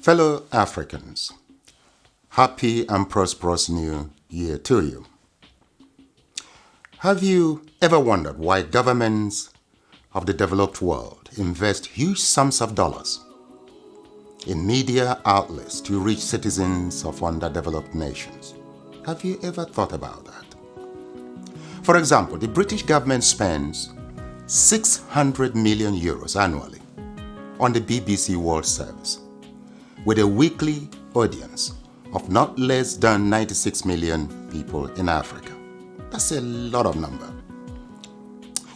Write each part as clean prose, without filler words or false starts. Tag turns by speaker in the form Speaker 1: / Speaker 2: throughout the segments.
Speaker 1: Fellow Africans, happy and prosperous new year to you. Have you ever wondered why governments of the developed world invest huge sums of dollars in media outlets to reach citizens of underdeveloped nations? Have you ever thought about that? For example, the British government spends 600 million euros annually on the BBC World Service, with a weekly audience of not less than 96 million people in Africa. That's a lot of number.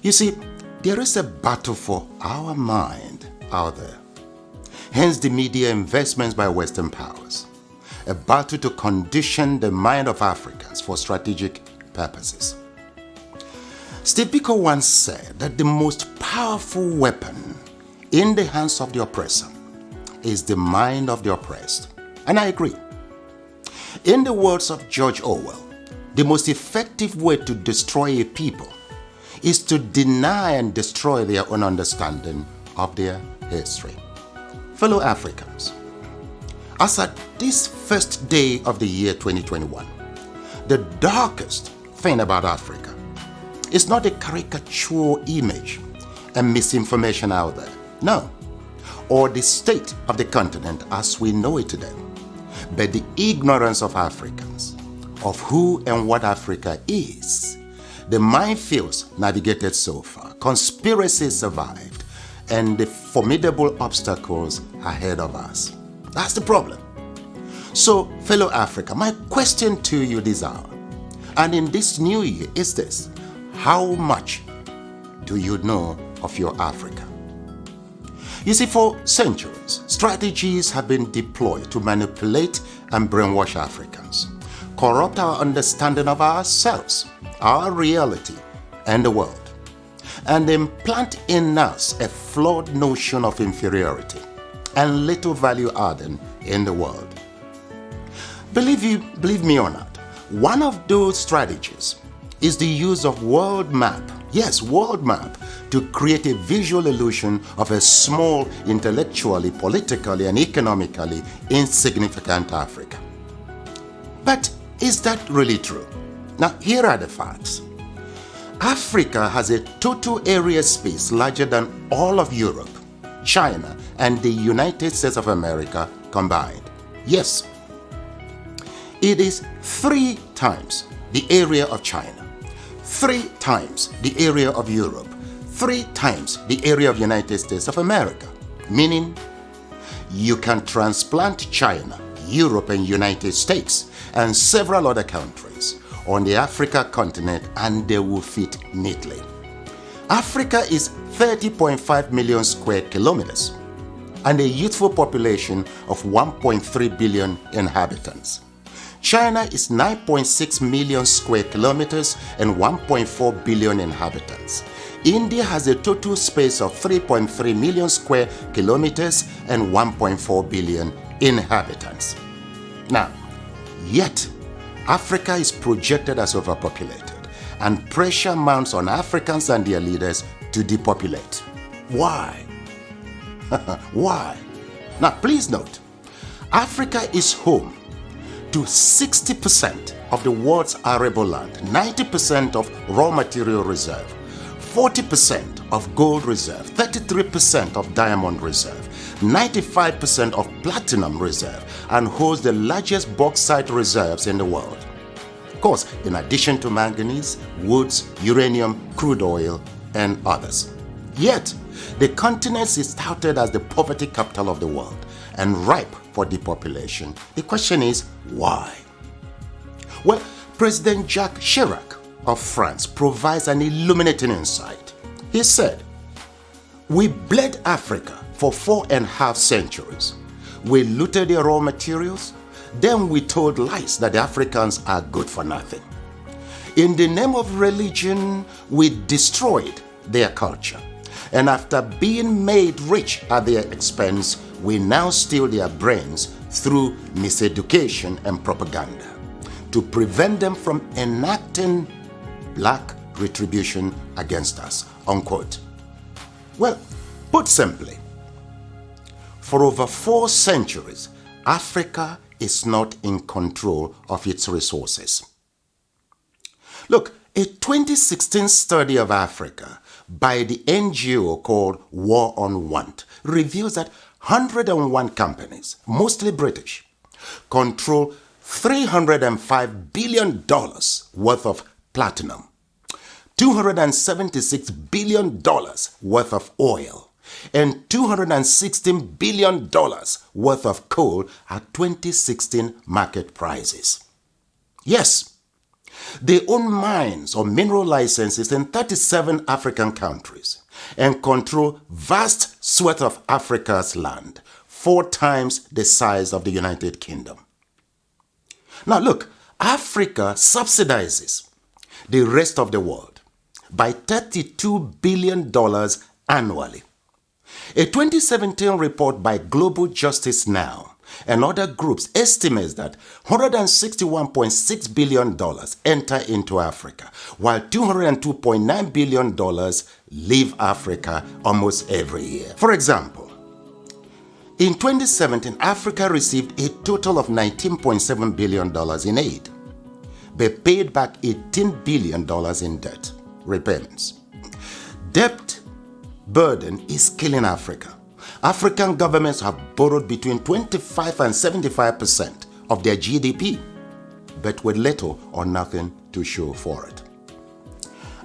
Speaker 1: You see, there is a battle for our mind out there. Hence the media investments by Western powers. A battle to condition the mind of Africans for strategic purposes. Steve Biko once said that the most powerful weapon in the hands of the oppressor is the mind of the oppressed. And I agree. In the words of George Orwell, the most effective way to destroy a people is to deny and destroy their own understanding of their history. Fellow Africans, as at this first day of the year 2021, the darkest thing about Africa is not a caricature image and misinformation out there. No. Or the state of the continent as we know it today, but the ignorance of Africans, of who and what Africa is. The minefields navigated so far, conspiracies survived, and the formidable obstacles ahead of us. That's the problem. So, fellow Africa, my question to you this hour, and in this new year, is this: how much do you know of your Africa? You see, for centuries, strategies have been deployed to manipulate and brainwash Africans, corrupt our understanding of ourselves, our reality, and the world, and implant in us a flawed notion of inferiority and little value adding in the world. Believe me or not, one of those strategies is the use of world map. Yes, world map, to create a visual illusion of a small, intellectually, politically, and economically insignificant Africa. But is that really true? Now, here are the facts. Africa has a total area space larger than all of Europe, China, and the United States of America combined. Yes, it is 3 times the area of China, 3 times the area of Europe, 3 times the area of United States of America. Meaning, you can transplant China, Europe, and United States, and several other countries on the Africa continent, and they will fit neatly. Africa is 30.5 million square kilometers and a youthful population of 1.3 billion inhabitants. China is 9.6 million square kilometers and 1.4 billion inhabitants. India has a total space of 3.3 million square kilometers and 1.4 billion inhabitants. Now, yet, Africa is projected as overpopulated, and pressure mounts on Africans and their leaders to depopulate. Why? Why? Now, please note, Africa is home to 60% of the world's arable land, 90% of raw material reserve, 40% of gold reserve, 33% of diamond reserve, 95% of platinum reserve, and holds the largest bauxite reserves in the world. Of course, in addition to manganese, woods, uranium, crude oil, and others. Yet, the continent is touted as the poverty capital of the world and ripe for depopulation. The question is, why? Well, President Jacques Chirac of France provides an illuminating insight. He said, "We bled Africa for 4.5 centuries. We looted their raw materials, then we told lies that the Africans are good for nothing. In the name of religion, we destroyed their culture. And after being made rich at their expense, we now steal their brains through miseducation and propaganda to prevent them from enacting black retribution against us," unquote. Well, put simply, for over 4 centuries, Africa is not in control of its resources. Look, a 2016 study of Africa by the NGO called War on Want reveals that 101 companies, mostly British, control $305 billion worth of platinum, $276 billion worth of oil, and $216 billion worth of coal at 2016 market prices. Yes, they own mines or mineral licenses in 37 African countries and control vast swaths of Africa's land, 4 times the size of the United Kingdom. Now look, Africa subsidizes the rest of the world by $32 billion annually. A 2017 report by Global Justice Now and other groups estimates that $161.6 billion enter into Africa, while $202.9 billion leave Africa almost every year. For example, in 2017, Africa received a total of $19.7 billion in aid, but paid back $18 billion in debt repayments. Debt burden is killing Africa. African governments have borrowed between 25 and 75% of their GDP, but with little or nothing to show for it.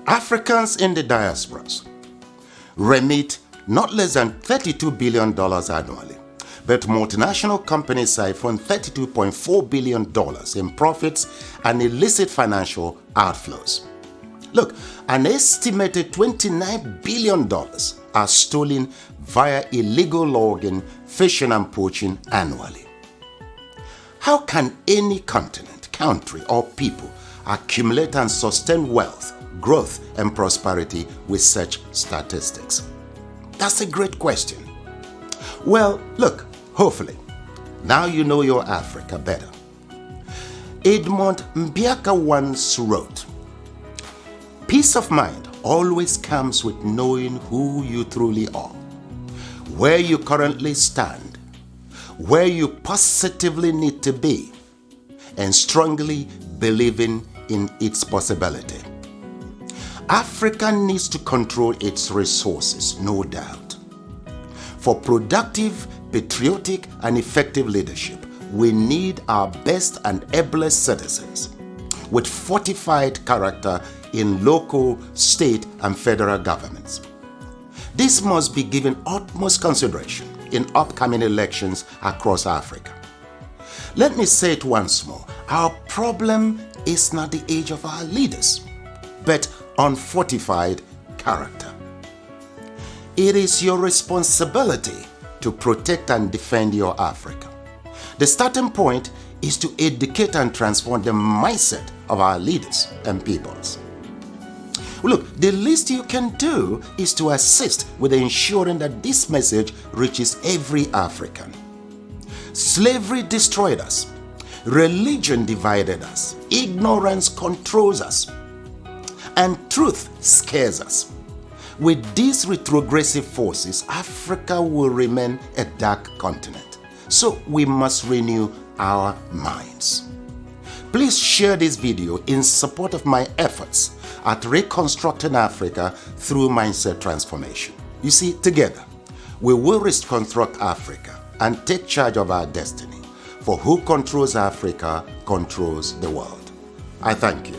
Speaker 1: Africans in the diasporas remit not less than $32 billion annually, but multinational companies siphon $32.4 billion in profits and illicit financial outflows. Look, an estimated $29 billion are stolen via illegal logging, fishing and poaching annually. How can any continent, country or people accumulate and sustain wealth, growth and prosperity with such statistics? That's a great question. Well, look, hopefully, now you know your Africa better. Edmund Mbiaka once wrote, "Peace of mind always comes with knowing who you truly are, where you currently stand, where you positively need to be, and strongly believing in its possibility." Africa needs to control its resources, no doubt. For productive, patriotic, and effective leadership, we need our best and ablest citizens with fortified character in local, state, and federal governments. This must be given utmost consideration in upcoming elections across Africa. Let me say it once more. Our problem is not the age of our leaders, but unfortified character. It is your responsibility to protect and defend your Africa. The starting point is to educate and transform the mindset of our leaders and peoples. Look, the least you can do is to assist with ensuring that this message reaches every African. Slavery destroyed us. Religion divided us. Ignorance controls us. And truth scares us. With these retrogressive forces, Africa will remain a dark continent. So we must renew our minds. Please share this video in support of my efforts at reconstructing Africa through mindset transformation. You see, together, we will reconstruct Africa and take charge of our destiny. For who controls Africa controls the world. I thank you.